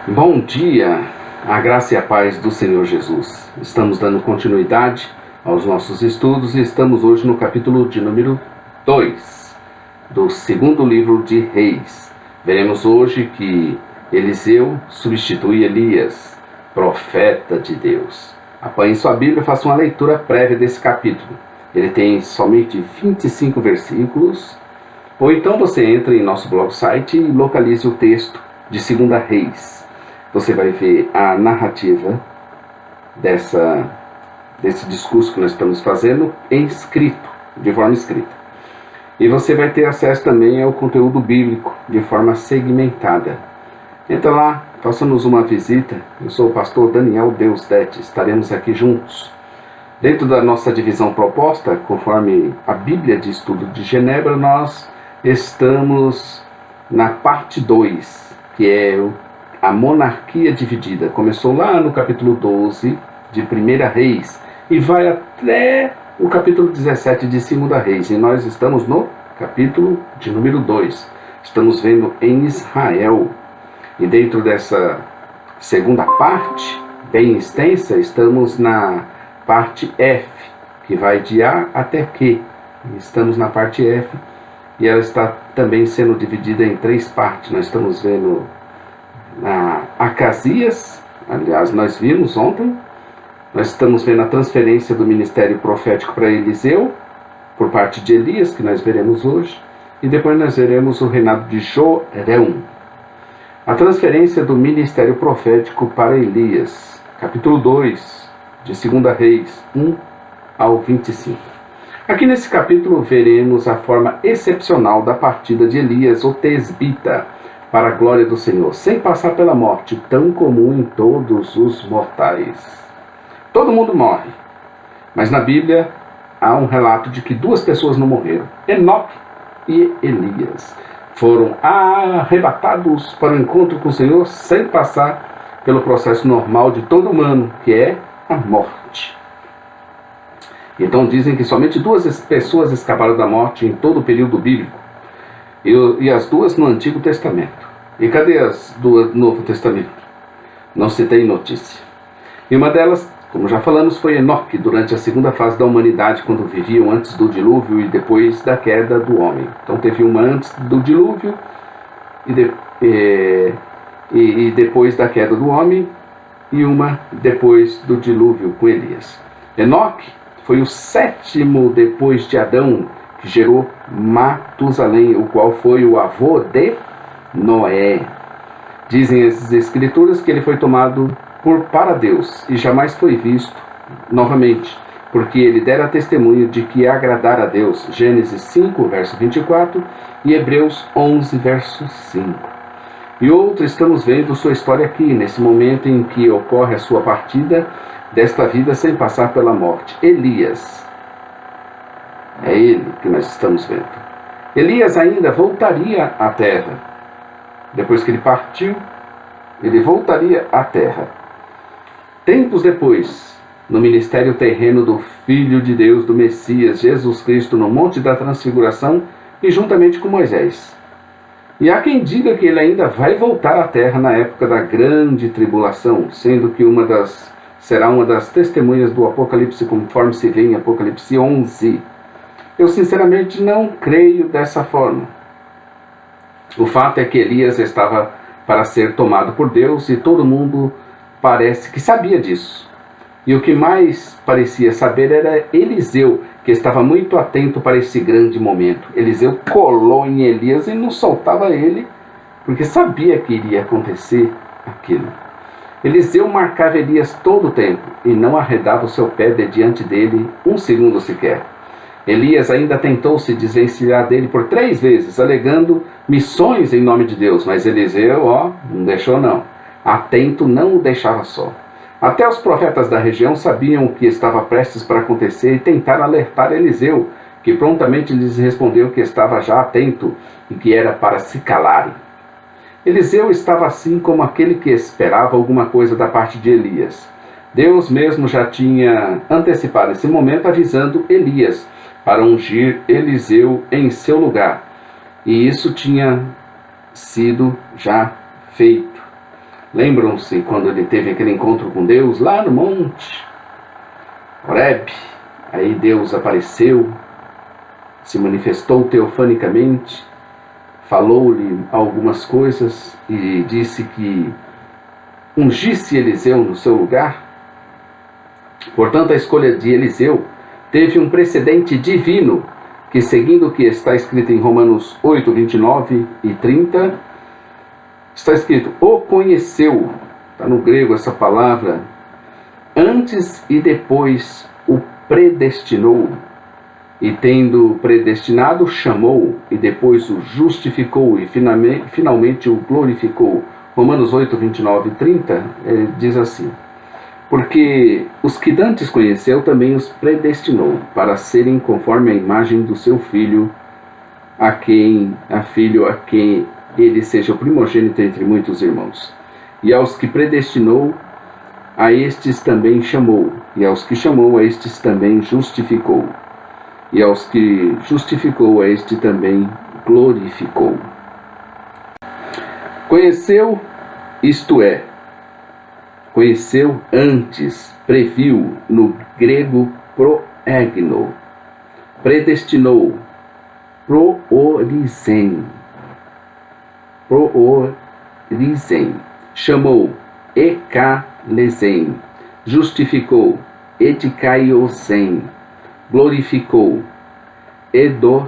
Bom dia, a graça e a paz do Senhor Jesus. Estamos dando continuidade aos nossos estudos e estamos hoje no capítulo de número 2 do segundo livro de Reis. Veremos hoje que Eliseu substitui Elias, profeta de Deus. Apanhe sua Bíblia e faça uma leitura prévia desse capítulo. Ele tem somente 25 versículos, ou então você entra em nosso blog site e localize o texto de 2 Reis. Você vai ver a narrativa desse discurso que nós estamos fazendo de forma escrita. E você vai ter acesso também ao conteúdo bíblico de forma segmentada. Entra lá, faça-nos uma visita. Eu sou o pastor Daniel Deusdete, estaremos aqui juntos. Dentro da nossa divisão proposta, conforme a Bíblia de Estudo de Genebra, nós estamos na parte 2, que é a monarquia dividida. Começou lá no capítulo 12 de 1 Reis e vai até o capítulo 17 de 2 Reis. E nós estamos no capítulo de número 2. Estamos vendo em Israel. E dentro dessa segunda parte, bem extensa, estamos na parte F, que vai de A até Q. Estamos na parte F e ela está também sendo dividida em 3 partes. Nós estamos vendo Acasias, aliás, nós vimos ontem. Nós estamos vendo a transferência do ministério profético para Eliseu, por parte de Elias, que nós veremos hoje. E depois nós veremos o reinado de Jorão. A transferência do ministério profético para Elias, capítulo 2, de 2 Reis, 1 ao 25. Aqui nesse capítulo veremos a forma excepcional da partida de Elias, o tesbita, para a glória do Senhor, sem passar pela morte, tão comum em todos os mortais. Todo mundo morre, mas na Bíblia há um relato de que 2 pessoas não morreram. Enoque e Elias foram arrebatados para o encontro com o Senhor sem passar pelo processo normal de todo humano, que é a morte. Então dizem que somente 2 pessoas escaparam da morte em todo o período bíblico, e as 2 no Antigo Testamento. E cadê as 2 no Novo Testamento? Não se tem notícia. E uma delas, como já falamos, foi Enoque, durante a segunda fase da humanidade, quando viviam antes do dilúvio e depois da queda do homem. Então teve uma antes do dilúvio e depois da queda do homem, e uma depois do dilúvio com Elias. Enoque foi o 7º depois de Adão, que gerou Matusalém, o qual foi o avô de Noé. Dizem as escrituras que ele foi tomado para Deus e jamais foi visto novamente, porque ele dera testemunho de que agradara a Deus. Gênesis 5, verso 24 e Hebreus 11, verso 5. E outro, estamos vendo sua história aqui, nesse momento em que ocorre a sua partida desta vida sem passar pela morte. Elias. É ele que nós estamos vendo. Elias ainda voltaria à terra. Depois que ele partiu, ele voltaria à terra. Tempos depois, no ministério terreno do Filho de Deus, do Messias, Jesus Cristo, no Monte da Transfiguração e juntamente com Moisés. E há quem diga que ele ainda vai voltar à terra na época da grande tribulação, sendo que será uma das testemunhas do Apocalipse, conforme se vê em Apocalipse 11. Eu sinceramente não creio dessa forma. O fato é que Elias estava para ser tomado por Deus e todo mundo parece que sabia disso. E o que mais parecia saber era Eliseu, que estava muito atento para esse grande momento. Eliseu colou em Elias e não soltava ele, porque sabia que iria acontecer aquilo. Eliseu marcava Elias todo o tempo e não arredava o seu pé de diante dele 1 segundo sequer. Elias ainda tentou se desvencilhar dele por 3 vezes, alegando missões em nome de Deus, mas Eliseu, não deixou não. Atento, não o deixava só. Até os profetas da região sabiam o que estava prestes para acontecer e tentaram alertar Eliseu, que prontamente lhes respondeu que estava já atento e que era para se calarem. Eliseu estava assim como aquele que esperava alguma coisa da parte de Elias. Deus mesmo já tinha antecipado esse momento, avisando Elias para ungir Eliseu em seu lugar. E isso tinha sido já feito. Lembram-se quando ele teve aquele encontro com Deus lá no monte Horebe? Aí Deus apareceu, se manifestou teofanicamente, falou-lhe algumas coisas e disse que ungisse Eliseu no seu lugar. Portanto, a escolha de Eliseu teve um precedente divino, que, seguindo o que está escrito em Romanos 8, 29 e 30, está escrito: o conheceu, está no grego essa palavra, antes e depois o predestinou, e tendo predestinado, chamou, e depois o justificou, e finalmente o glorificou. Romanos 8, 29 e 30 diz assim: porque os que dantes conheceu também os predestinou para serem conforme a imagem do seu filho, a quem ele seja o primogênito entre muitos irmãos. E aos que predestinou, a estes também chamou, e aos que chamou, a estes também justificou, e aos que justificou, a este também glorificou. Conheceu, isto é, conheceu antes, previu, no grego proegno, predestinou, proorizen, chamou, ekalesen, justificou, edikaiosen, glorificou, edoxazen.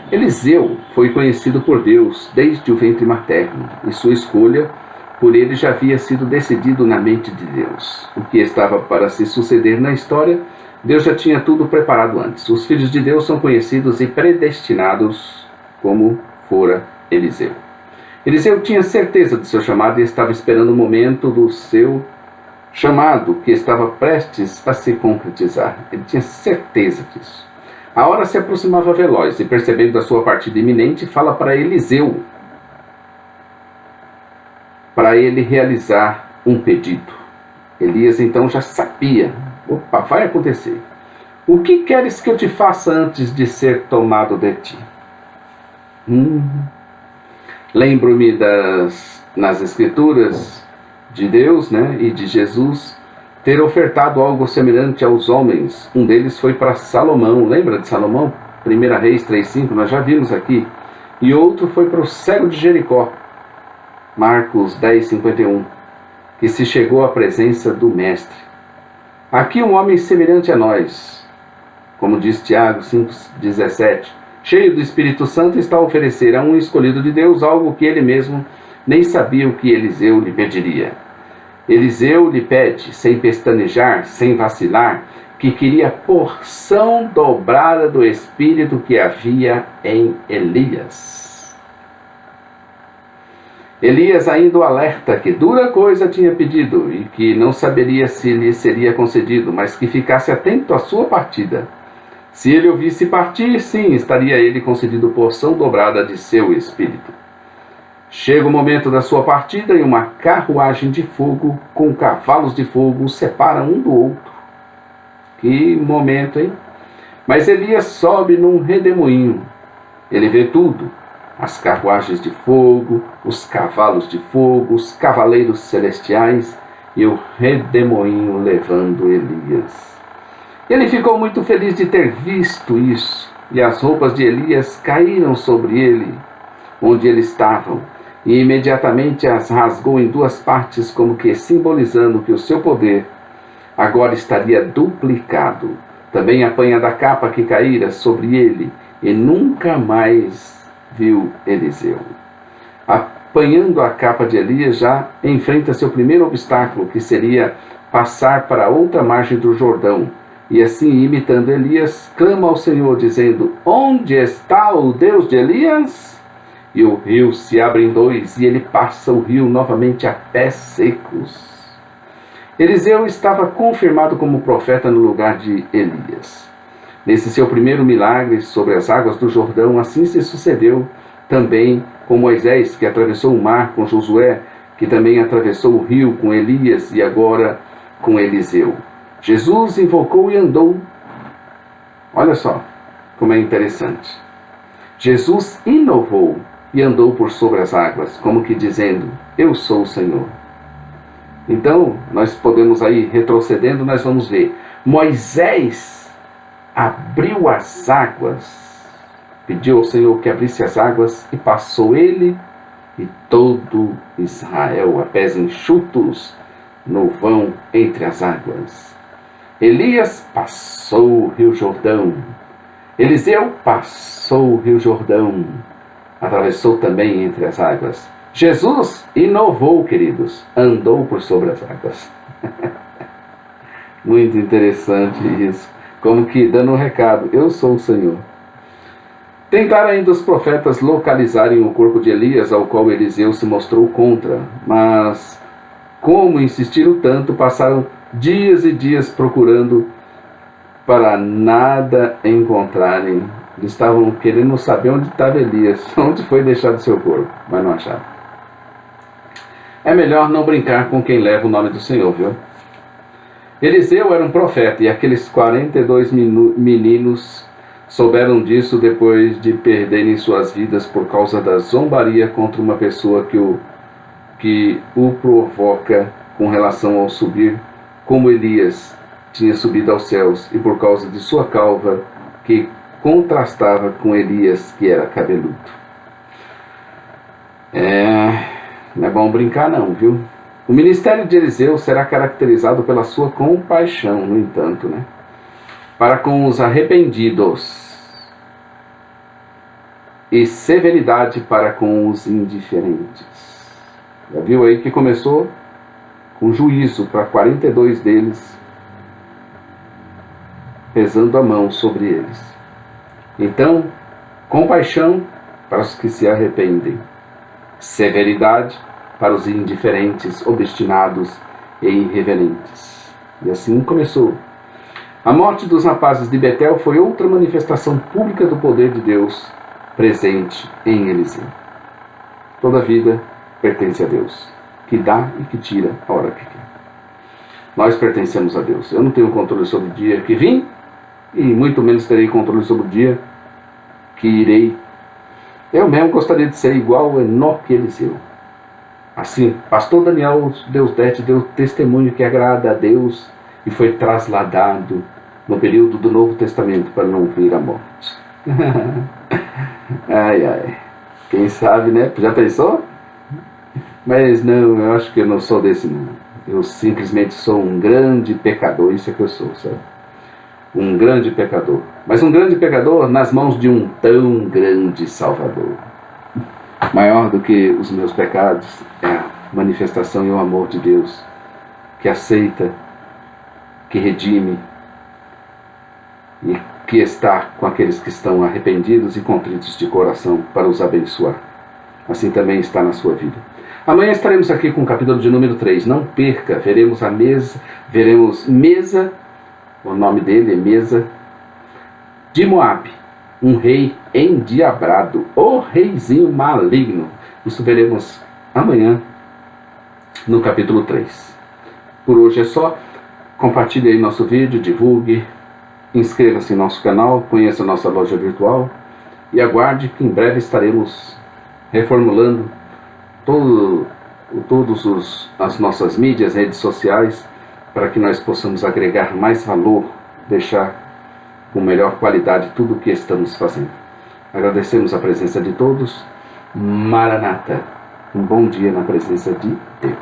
Eliseu foi conhecido por Deus desde o ventre materno, e sua escolha por ele já havia sido decidido na mente de Deus. O que estava para se suceder na história, Deus já tinha tudo preparado antes. Os filhos de Deus são conhecidos e predestinados como fora Eliseu. Eliseu tinha certeza de seu chamado e estava esperando o momento do seu chamado, que estava prestes a se concretizar. Ele tinha certeza disso. A hora se aproximava veloz, e percebendo a sua partida iminente, fala para Eliseu, para ele realizar um pedido. Elias então já sabia: opa, vai acontecer. O que queres que eu te faça antes de ser tomado de ti? Lembro-me nas escrituras de Deus, e de Jesus, ter ofertado algo semelhante aos homens. Um deles foi para Salomão. Lembra de Salomão? 1 Reis 3,5, nós já vimos aqui. E outro foi para o cego de Jericó, Marcos 10,51, que se chegou à presença do Mestre. Aqui um homem semelhante a nós, como diz Tiago 5,17, cheio do Espírito Santo, está a oferecer a um escolhido de Deus algo que ele mesmo nem sabia o que Eliseu lhe pediria. Eliseu lhe pede, sem pestanejar, sem vacilar, que queria porção dobrada do Espírito que havia em Elias. Elias ainda o alerta que dura coisa tinha pedido e que não saberia se lhe seria concedido, mas que ficasse atento à sua partida. Se ele ouvisse partir, sim, estaria ele concedido porção dobrada de seu Espírito. Chega o momento da sua partida e uma carruagem de fogo com cavalos de fogo os separa um do outro. Que momento, hein? Mas Elias sobe num redemoinho. Ele vê tudo: as carruagens de fogo, os cavalos de fogo, os cavaleiros celestiais e o redemoinho levando Elias. Ele ficou muito feliz de ter visto isso, e as roupas de Elias caíram sobre ele, onde eles estavam, e imediatamente as rasgou em duas partes, como que simbolizando que o seu poder agora estaria duplicado. Também apanha da capa que caíra sobre ele, e nunca mais viu Eliseu. Apanhando a capa de Elias, já enfrenta seu primeiro obstáculo, que seria passar para outra margem do Jordão, e assim, imitando Elias, clama ao Senhor, dizendo: onde está o Deus de Elias? E o rio se abre em dois, e ele passa o rio novamente a pés secos. Eliseu estava confirmado como profeta no lugar de Elias. Nesse seu primeiro milagre sobre as águas do Jordão, assim se sucedeu também com Moisés, que atravessou o mar, com Josué, que também atravessou o rio, com Elias, e agora com Eliseu. Jesus invocou e andou. Olha só como é interessante. Jesus inovou e andou por sobre as águas, como que dizendo: eu sou o Senhor. Então, nós podemos aí, retrocedendo, nós vamos ver. Moisés abriu as águas, pediu ao Senhor que abrisse as águas, e passou ele e todo Israel, a pés enxutos, no vão entre as águas. Elias passou o rio Jordão. Eliseu passou o rio Jordão, atravessou também entre as águas. Jesus inovou, queridos, andou por sobre as águas. Muito interessante isso, como que dando um recado: eu sou o Senhor. Tentaram ainda os profetas localizarem o corpo de Elias, ao qual Eliseu se mostrou contra, mas como insistiram tanto, passaram dias e dias procurando para nada encontrarem. Eles estavam querendo saber onde estava Elias, onde foi deixado seu corpo, mas não acharam. É melhor não brincar com quem leva o nome do Senhor, viu? Eliseu era um profeta, e aqueles 42 meninos souberam disso depois de perderem suas vidas por causa da zombaria contra uma pessoa que o provoca com relação ao subir, como Elias tinha subido aos céus, e por causa de sua calva, que contrastava com Elias, que era cabeludo. Não é bom brincar não, viu? O ministério de Eliseu será caracterizado pela sua compaixão, no entanto, para com os arrependidos, e severidade para com os indiferentes. Já viu aí que começou com juízo para 42 deles, pesando a mão sobre eles. Então, compaixão para os que se arrependem, severidade para os indiferentes, obstinados e irreverentes. E assim começou. A morte dos rapazes de Betel foi outra manifestação pública do poder de Deus presente em Eliseu. Toda vida pertence a Deus, que dá e que tira a hora que quer. Nós pertencemos a Deus. Eu não tenho controle sobre o dia que vim, e muito menos terei controle sobre o dia que irei. Eu mesmo gostaria de ser igual a Enoque e Eliseu. Assim, pastor Daniel, Deus deu testemunho que agrada a Deus e foi trasladado no período do Novo Testamento para não vir a morte. Ai, ai. Quem sabe, né? Já pensou? Mas não, eu acho que eu não sou desse não. Eu simplesmente sou um grande pecador, isso é que eu sou, sabe? Um grande pecador. Mas um grande pecador nas mãos de um tão grande Salvador. Maior do que os meus pecados é a manifestação e o amor de Deus, que aceita, que redime e que está com aqueles que estão arrependidos e contritos de coração para os abençoar. Assim também está na sua vida. Amanhã estaremos aqui com o capítulo de número 3. Não perca, veremos Mesa, o nome dele é Mesa, de Moabe, um rei endiabrado, o reizinho maligno. Isso veremos amanhã no capítulo 3. Por hoje é só. Compartilhe aí nosso vídeo, divulgue, inscreva-se em nosso canal, conheça a nossa loja virtual e aguarde que em breve estaremos reformulando todas as nossas mídias, redes sociais, para que nós possamos agregar mais valor, deixar com melhor qualidade tudo o que estamos fazendo. Agradecemos a presença de todos. Maranata, um bom dia na presença de Deus.